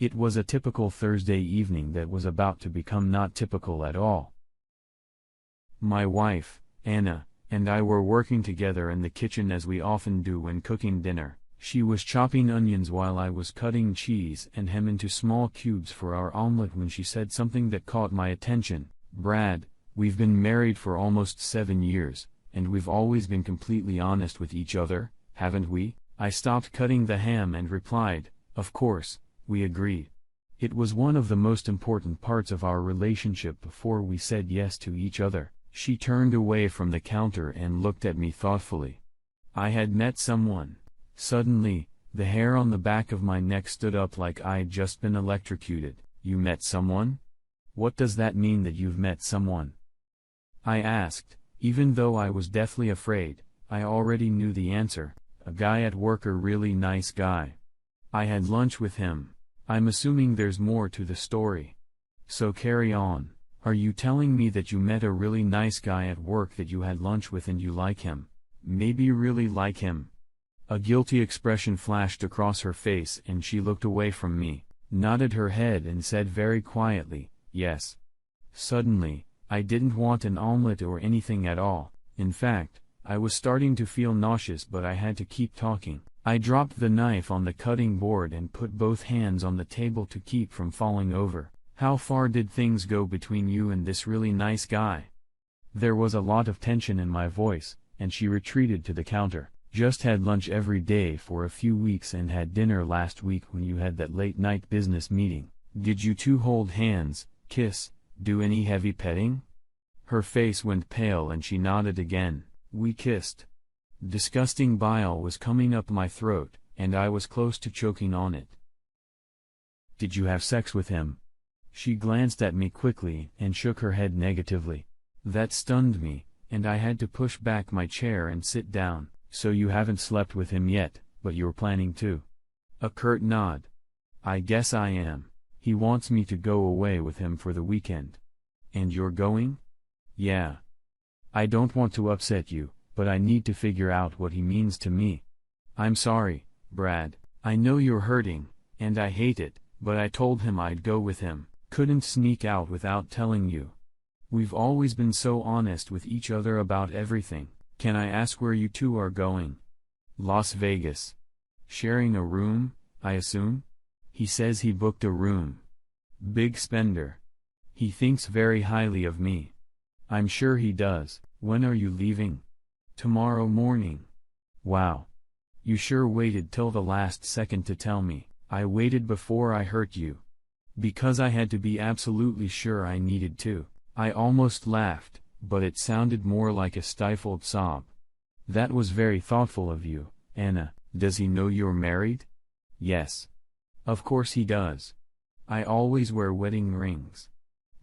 It was a typical Thursday evening that was about to become not typical at all. My wife, Anna, and I were working together in the kitchen as we often do when cooking dinner. She was chopping onions while I was cutting cheese and ham into small cubes for our omelet when she said something that caught my attention. "Brad, we've been married for almost 7 years, and we've always been completely honest with each other, haven't we?" I stopped cutting the ham and replied, "Of course, we agreed. It was one of the most important parts of our relationship before we said yes to each other." She turned away from the counter and looked at me thoughtfully. I had met someone. Suddenly, the hair on the back of my neck stood up like I'd just been electrocuted. "You met someone? What does that mean that you've met someone?" I asked, even though I was deathly afraid. I already knew the answer. "A guy at work, a really nice guy. I had lunch with him." "I'm assuming there's more to the story. So carry on. Are you telling me that you met a really nice guy at work that you had lunch with and you like him? Maybe really like him?" A guilty expression flashed across her face and she looked away from me, nodded her head and said very quietly, "Yes." Suddenly, I didn't want an omelet or anything at all. In fact, I was starting to feel nauseous, but I had to keep talking. I dropped the knife on the cutting board and put both hands on the table to keep from falling over. "How far did things go between you and this really nice guy?" There was a lot of tension in my voice, and she retreated to the counter. "Just had lunch every day for a few weeks and had dinner last week when you had that late-night business meeting." "Did you two hold hands, kiss, do any heavy petting?" Her face went pale and she nodded again. "We kissed." Disgusting bile was coming up my throat, and I was close to choking on it. "Did you have sex with him?" She glanced at me quickly and shook her head negatively. That stunned me, and I had to push back my chair and sit down. "So you haven't slept with him yet, but you're planning to?" A curt nod. "I guess I am. He wants me to go away with him for the weekend." "And you're going?" "Yeah. I don't want to upset you, but I need to figure out what he means to me." "I'm sorry, Brad. I know you're hurting, and I hate it, but I told him I'd go with him. Couldn't sneak out without telling you. We've always been so honest with each other about everything." "Can I ask where you two are going?" "Las Vegas." "Sharing a room, I assume?" "He says he booked a room." "Big spender. He thinks very highly of me." "I'm sure he does." "When are you leaving?" "Tomorrow morning." "Wow. You sure waited till the last second to tell me." "I waited before I hurt you. Because I had to be absolutely sure I needed to." I almost laughed, but it sounded more like a stifled sob. "That was very thoughtful of you, Anna. Does he know you're married?" "Yes. Of course he does. I always wear wedding rings."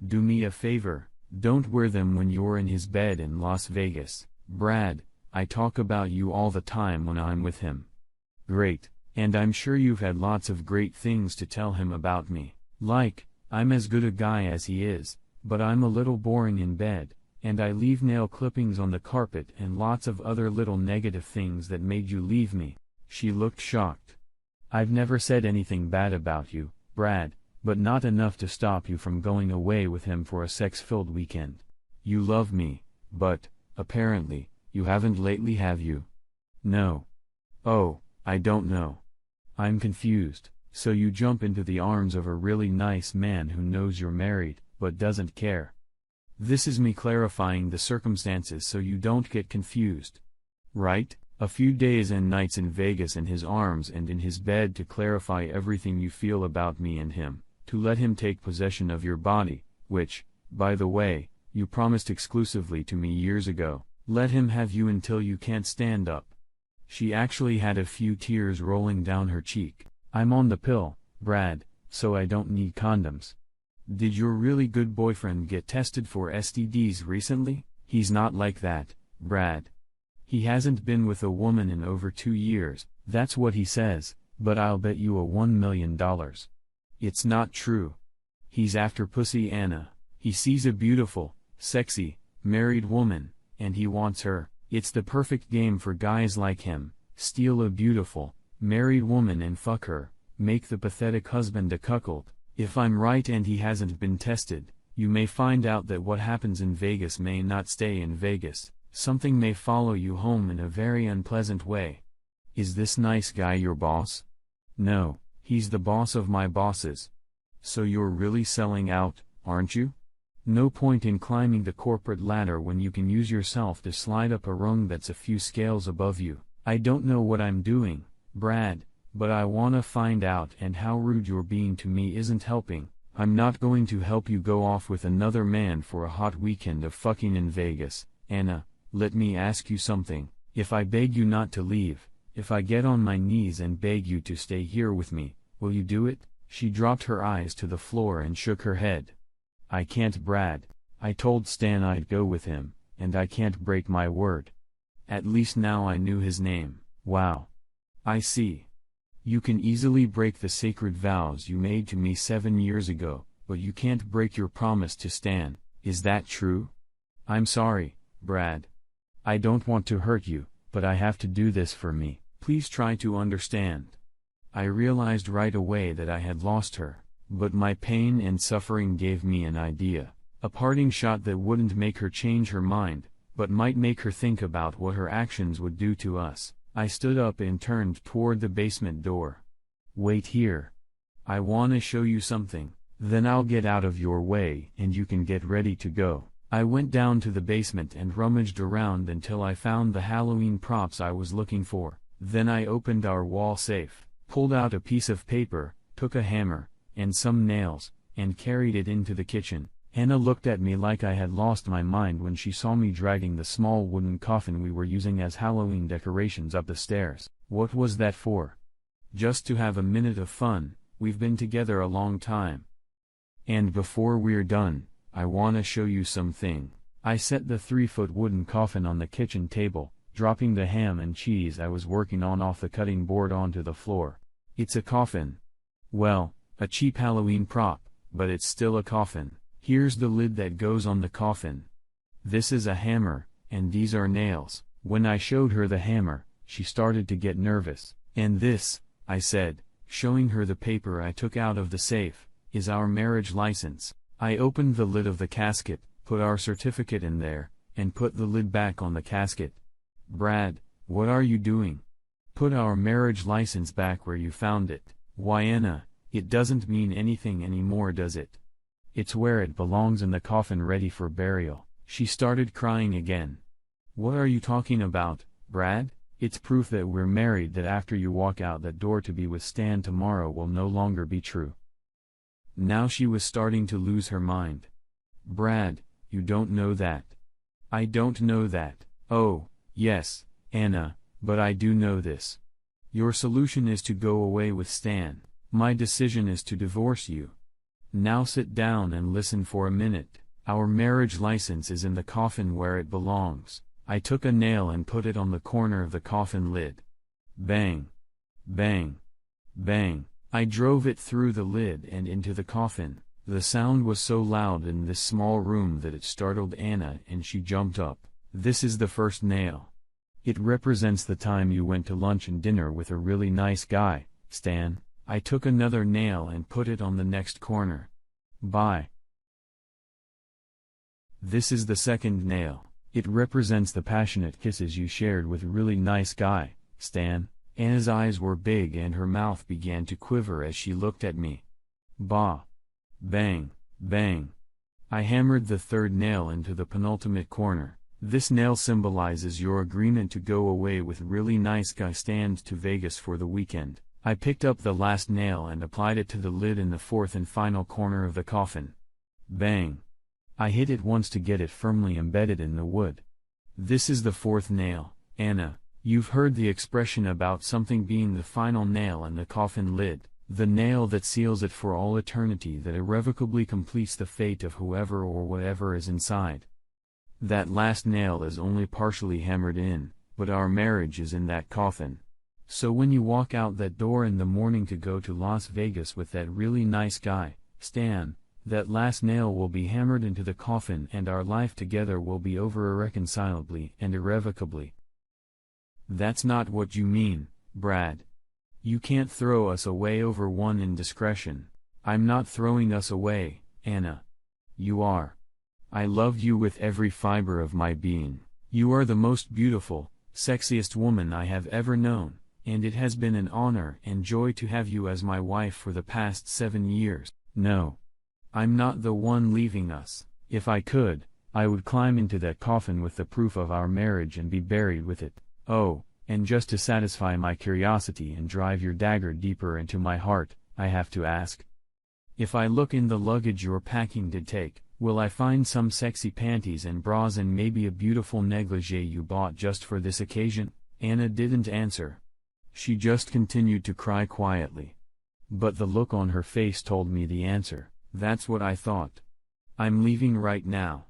"Do me a favor, don't wear them when you're in his bed in Las Vegas." "Brad, I talk about you all the time when I'm with him." "Great, and I'm sure you've had lots of great things to tell him about me. Like, I'm as good a guy as he is, but I'm a little boring in bed, and I leave nail clippings on the carpet and lots of other little negative things that made you leave me." She looked shocked. "I've never said anything bad about you, Brad, but not enough to stop you from going away with him for a sex-filled weekend. You love me, but, apparently, you haven't lately, have you?" "No." "Oh, I don't know. I'm confused. So you jump into the arms of a really nice man who knows you're married, but doesn't care. This is me clarifying the circumstances so you don't get confused. Right? A few days and nights in Vegas in his arms and in his bed to clarify everything you feel about me and him, to let him take possession of your body, which, by the way, you promised exclusively to me years ago. Let him have you until you can't stand up." She actually had a few tears rolling down her cheek. "I'm on the pill, Brad, so I don't need condoms." "Did your really good boyfriend get tested for STDs recently?" "He's not like that, Brad. He hasn't been with a woman in over 2 years, that's what he says, but I'll bet you a $1 million. It's not true. He's after pussy, Anna. He sees a beautiful, sexy, married woman, and he wants her. It's the perfect game for guys like him. Steal a beautiful, married woman and fuck her, make the pathetic husband a cuckold. If I'm right and he hasn't been tested, you may find out that what happens in Vegas may not stay in Vegas. Something may follow you home in a very unpleasant way. Is this nice guy your boss? No, he's the boss of my bosses. So you're really selling out, aren't you? No point in climbing the corporate ladder when you can use yourself to slide up a rung that's a few scales above you. I don't know what I'm doing, Brad, but I wanna find out, and how rude you're being to me isn't helping. I'm not going to help you go off with another man for a hot weekend of fucking in Vegas. Anna, let me ask you something. If I beg you not to leave, if I get on my knees and beg you to stay here with me, will you do it? She dropped her eyes to the floor and shook her head. I can't, Brad. I told Stan I'd go with him, and I can't break my word. At least now I knew his name. Wow. I see. You can easily break the sacred vows you made to me 7 years ago, but you can't break your promise to Stan. Is that true? I'm sorry, Brad. I don't want to hurt you, but I have to do this for me. Please try to understand. I realized right away that I had lost her, but my pain and suffering gave me an idea, a parting shot that wouldn't make her change her mind, but might make her think about what her actions would do to us. I stood up and turned toward the basement door. Wait here. I wanna show you something, then I'll get out of your way and you can get ready to go. I went down to the basement and rummaged around until I found the Halloween props I was looking for. Then I opened our wall safe, pulled out a piece of paper, took a hammer, and some nails, and carried it into the kitchen. Anna looked at me like I had lost my mind when she saw me dragging the small wooden coffin we were using as Halloween decorations up the stairs. What was that for? Just to have a minute of fun. We've been together a long time. And before we're done, I wanna show you something. I set the 3-foot wooden coffin on the kitchen table, dropping the ham and cheese I was working on off the cutting board onto the floor. It's a coffin. Well, a cheap Halloween prop, but it's still a coffin. Here's the lid that goes on the coffin. This is a hammer, and these are nails. When I showed her the hammer, she started to get nervous. And this, I said, showing her the paper I took out of the safe, is our marriage license. I opened the lid of the casket, put our certificate in there, and put the lid back on the casket. Brad, what are you doing? Put our marriage license back where you found it. Why, Anna, it doesn't mean anything anymore, does it? It's where it belongs, in the coffin ready for burial. She started crying again. What are you talking about, Brad? It's proof that we're married, that after you walk out that door to be with Stan tomorrow will no longer be true. Now she was starting to lose her mind. Brad, you don't know that. I don't know that. Oh, yes, Anna, but I do know this. Your solution is to go away with Stan. My decision is to divorce you. Now sit down and listen for a minute. Our marriage license is in the coffin where it belongs. I took a nail and put it on the corner of the coffin lid. Bang! Bang! Bang! I drove it through the lid and into the coffin. The sound was so loud in this small room that it startled Anna and she jumped up. This is the first nail. It represents the time you went to lunch and dinner with a really nice guy, Stan. I took another nail and put it on the next corner. Bye. This is the second nail. It represents the passionate kisses you shared with a really nice guy, Stan. Anna's eyes were big and her mouth began to quiver as she looked at me. Bah! Bang! Bang! I hammered the third nail into the penultimate corner. This nail symbolizes your agreement to go away with really nice guy Stan to Vegas for the weekend. I picked up the last nail and applied it to the lid in the fourth and final corner of the coffin. Bang! I hit it once to get it firmly embedded in the wood. This is the fourth nail, Anna. You've heard the expression about something being the final nail in the coffin lid, the nail that seals it for all eternity, that irrevocably completes the fate of whoever or whatever is inside. That last nail is only partially hammered in, but our marriage is in that coffin. So when you walk out that door in the morning to go to Las Vegas with that really nice guy, Stan, that last nail will be hammered into the coffin and our life together will be over irreconcilably and irrevocably. That's not what you mean, Brad. You can't throw us away over one indiscretion. I'm not throwing us away, Anna. You are. I love you with every fiber of my being. You are the most beautiful, sexiest woman I have ever known, and it has been an honor and joy to have you as my wife for the past 7 years. No. I'm not the one leaving us. If I could, I would climb into that coffin with the proof of our marriage and be buried with it. Oh, and just to satisfy my curiosity and drive your dagger deeper into my heart, I have to ask. If I look in the luggage you're packing to take, will I find some sexy panties and bras and maybe a beautiful negligee you bought just for this occasion? Anna didn't answer. She just continued to cry quietly. But the look on her face told me the answer. That's what I thought. I'm leaving right now.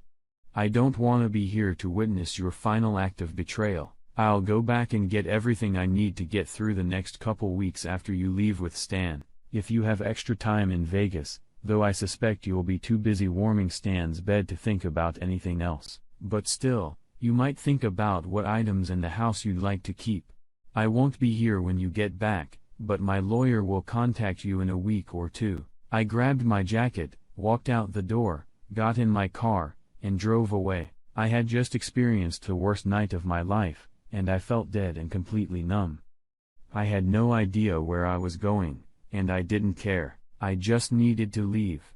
I don't want to be here to witness your final act of betrayal. I'll go back and get everything I need to get through the next couple weeks after you leave with Stan. If you have extra time in Vegas, though I suspect you'll be too busy warming Stan's bed to think about anything else. But still, you might think about what items in the house you'd like to keep. I won't be here when you get back, but my lawyer will contact you in a week or two. I grabbed my jacket, walked out the door, got in my car, and drove away. I had just experienced the worst night of my life, and I felt dead and completely numb. I had no idea where I was going, and I didn't care. I just needed to leave.